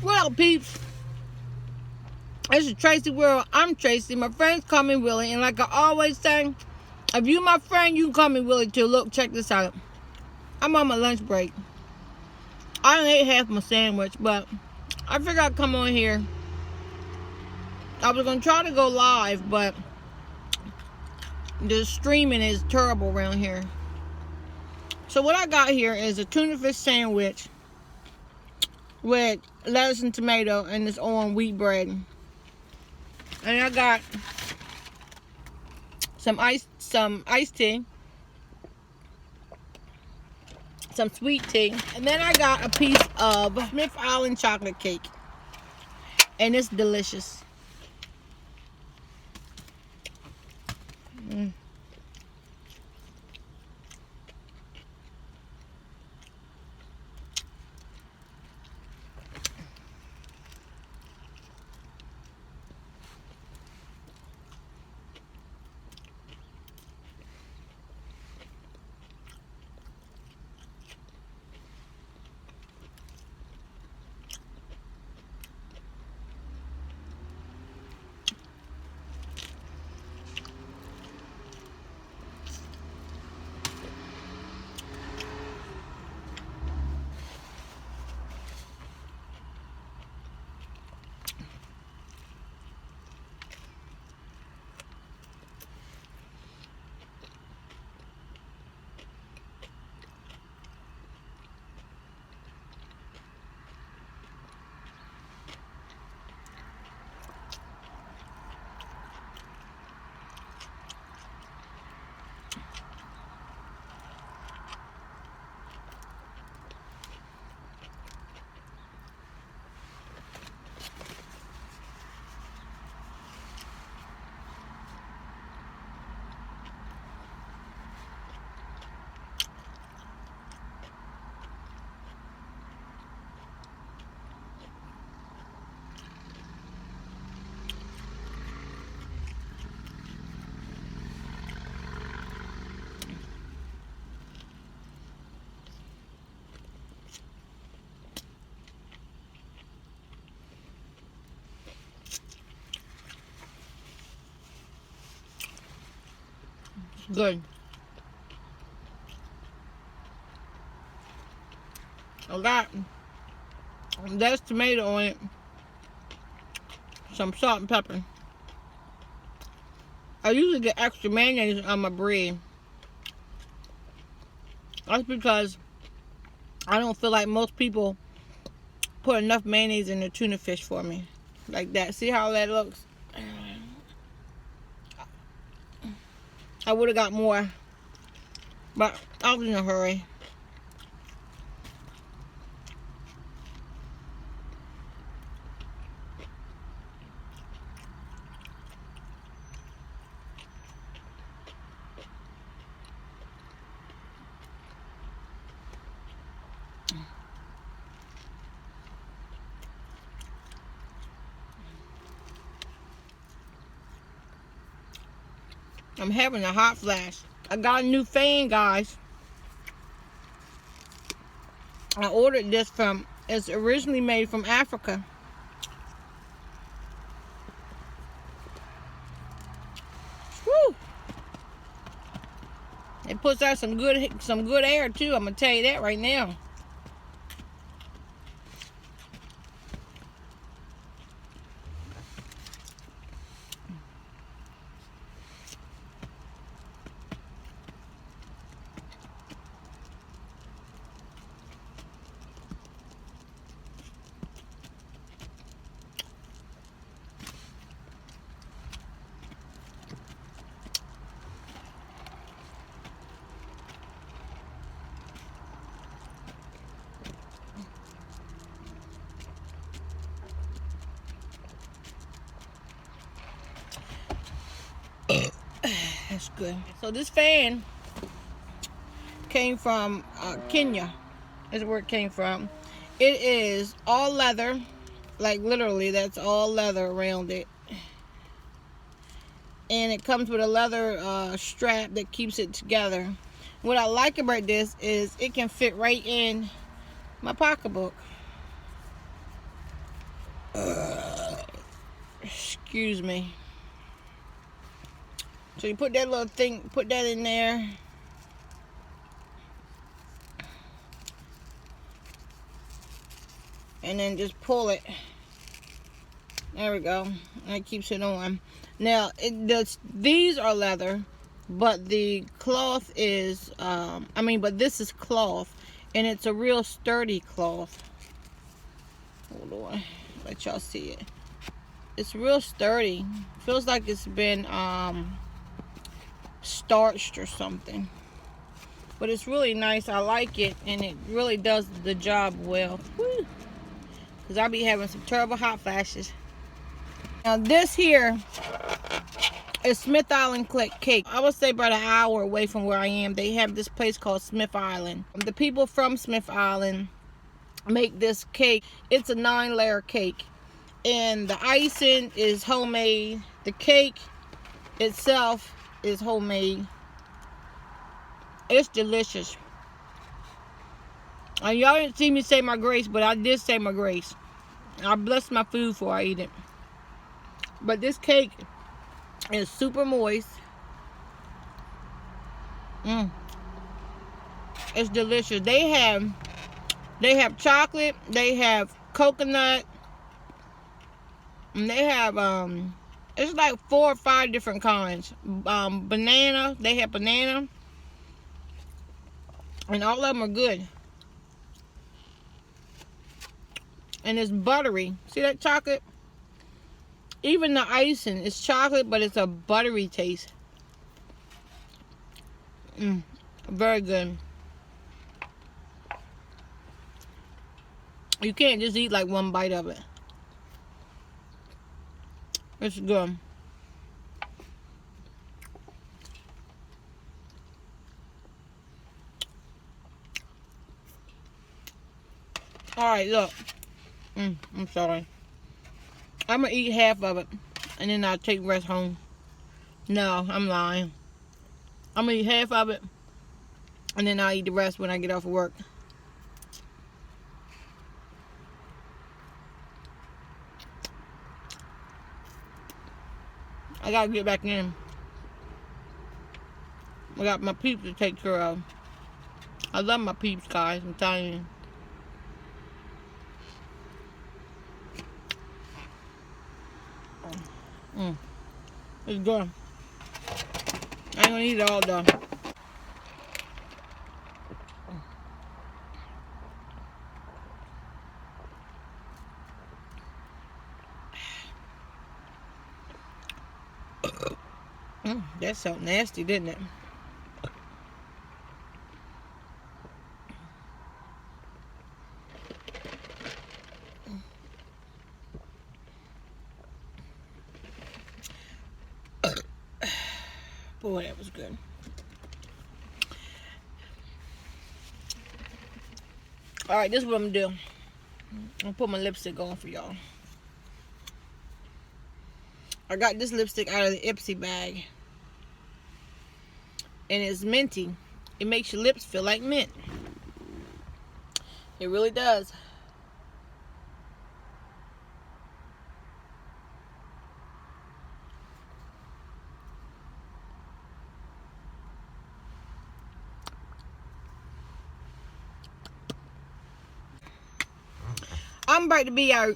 What up, peeps? This is Tracy World. I'm Tracy. My friends call me Willie. And like I always say, if you my friend, you can call me Willie too. Look, check this out. I'm on my lunch break. I done ate half my sandwich, but I figured I'd come on here. I was going to try to go live, but the streaming is terrible around here. So what I got here is a tuna fish sandwich with lettuce and tomato, and it's on wheat bread. And I got some iced tea, some sweet tea, and then I got a piece of Smith Island chocolate cake, and it's delicious. Good. I got that's tomato on it, some salt and pepper. I usually get extra mayonnaise on my bread. That's because I don't feel like most people put enough mayonnaise in the tuna fish for me. Like that. See how that looks? I would have got more, but I was in a hurry. I'm having a hot flash. I got a new fan, guys. I ordered this from, it's originally made from Africa. Woo! It puts out some good air too. I'm gonna tell you that right now. That's good. So this fan came from Kenya. Is where it came from. It is all leather, like literally that's all leather around it, and it comes with a leather strap that keeps it together. What I like about this is it can fit right in my pocketbook. Excuse me. So you put that little thing, put that in there. And then just pull it. There we go. And it keeps it on. Now, these are leather, but the cloth is, but this is cloth, and it's a real sturdy cloth. Hold on, let y'all see it. It's real sturdy. Feels like it's been starched or something. But it's really nice. I like it, and it really does the job well. Because I be having some terrible hot flashes. Now this here is Smith Island cake. I would say about an hour away from where I am. They have this place called Smith Island. The people from Smith Island make this cake. It's a 9-layer cake. And the icing is homemade. The cake itself is homemade. It's delicious. And y'all didn't see me say my grace, but I did say my grace. I bless my food before I eat it. But this cake is super moist. It's delicious. They have chocolate, they have coconut, and they have it's like 4 or 5 different kinds. Banana, they have banana, and all of them are good. And it's buttery. See that chocolate? Even the icing is chocolate, but it's a buttery taste. Very good. You can't just eat like one bite of it. It's good. Alright, look. I'm sorry. I'm gonna eat half of it, and then I'll take the rest home. No, I'm lying. I'm gonna eat half of it, and then I'll eat the rest when I get off of work. I gotta get back in. I got my peeps to take care of. I love my peeps, guys. I'm telling you. It's good. I ain't gonna eat it all though. That so nasty, didn't it? Boy, that was good. Alright, this is what I'm gonna do. I'm gonna put my lipstick on for y'all. I got this lipstick out of the Ipsy bag. And it's minty. It makes your lips feel like mint. It really does. I'm about to be out.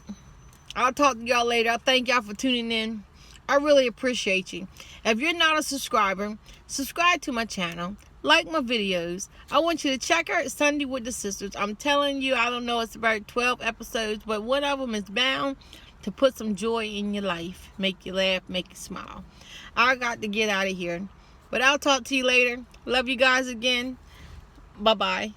I'll talk to y'all later. I thank y'all for tuning in. I really appreciate you. If you're not a subscriber, subscribe to my channel. Like my videos. I want you to check out Sunday with the Sisters. I'm telling you, I don't know, it's about 12 episodes, but one of them is bound to put some joy in your life. Make you laugh, make you smile. I got to get out of here. But I'll talk to you later. Love you guys again. Bye-bye.